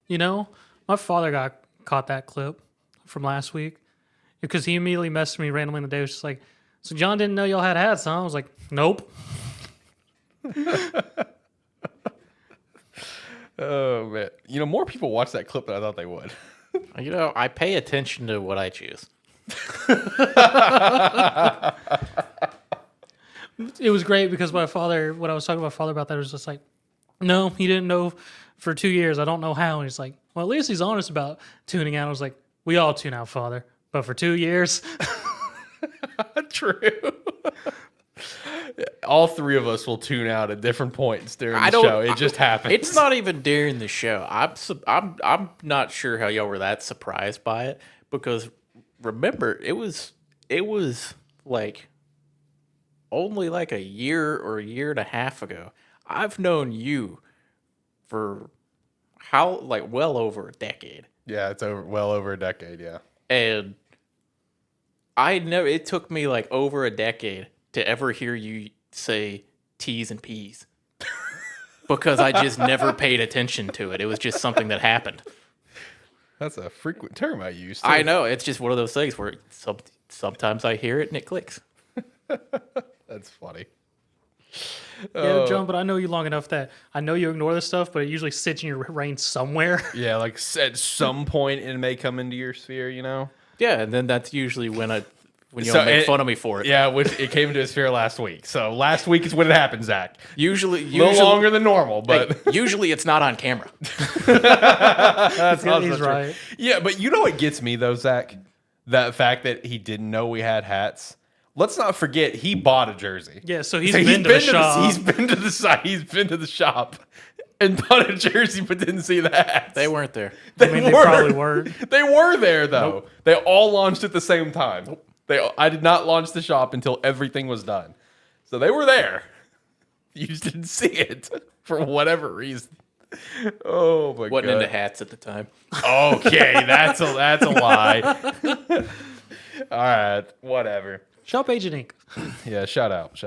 You know, my father got caught that clip from last week because he immediately messaged me randomly in the day. He was just like, "So John didn't know y'all had hats, huh?" I was like, "Nope." Oh man, more people watch that clip than I thought they would. I pay attention to what I choose. It was great because my father, when I was talking to my father about that, it was just like, "No, he didn't know for 2 years. I don't know how." And he's like, "Well, at least he's honest about tuning out." I was like, "We all tune out, father, but for 2 years." True. All three of us will tune out at different points during the show. It just happens. It's not even during the show. I'm not sure how y'all were that surprised by it because remember it was like only like a year or a year and a half ago. I've known you for well over a decade. Yeah, it's well over a decade. Yeah, And I know it took me like over a decade to ever hear you say T's and P's because I just never paid attention to it. It was just something that happened. that's a frequent term I use. Too. I know. It's just one of those things where sometimes I hear it and it clicks. That's funny. Yeah, John, but I know you long enough that I know you ignore this stuff, but it usually sits in your brain somewhere. Yeah, like at some point it may come into your sphere. Yeah, and then that's usually when y'all make fun of me for it. Yeah, it came into his sphere last week. So last week is when it happened, Zach. Usually A little longer than normal, but usually it's not on camera. that's Yeah, also he's true. right. Yeah, but you know what gets me though, Zach? That fact that he didn't know we had hats. Let's not forget he bought a jersey. Yeah, so he's been to the shop. He's been to the site. He's been to the shop and bought a jersey, but didn't see the hats. They weren't there. They probably weren't. They were there though. Nope. They all launched at the same time. Nope. I did not launch the shop until everything was done. So they were there. You just didn't see it for whatever reason. Oh my god. Wasn't into hats at the time. Okay, that's a lie. All right, whatever. Shop Agent Inc. Yeah, shout out.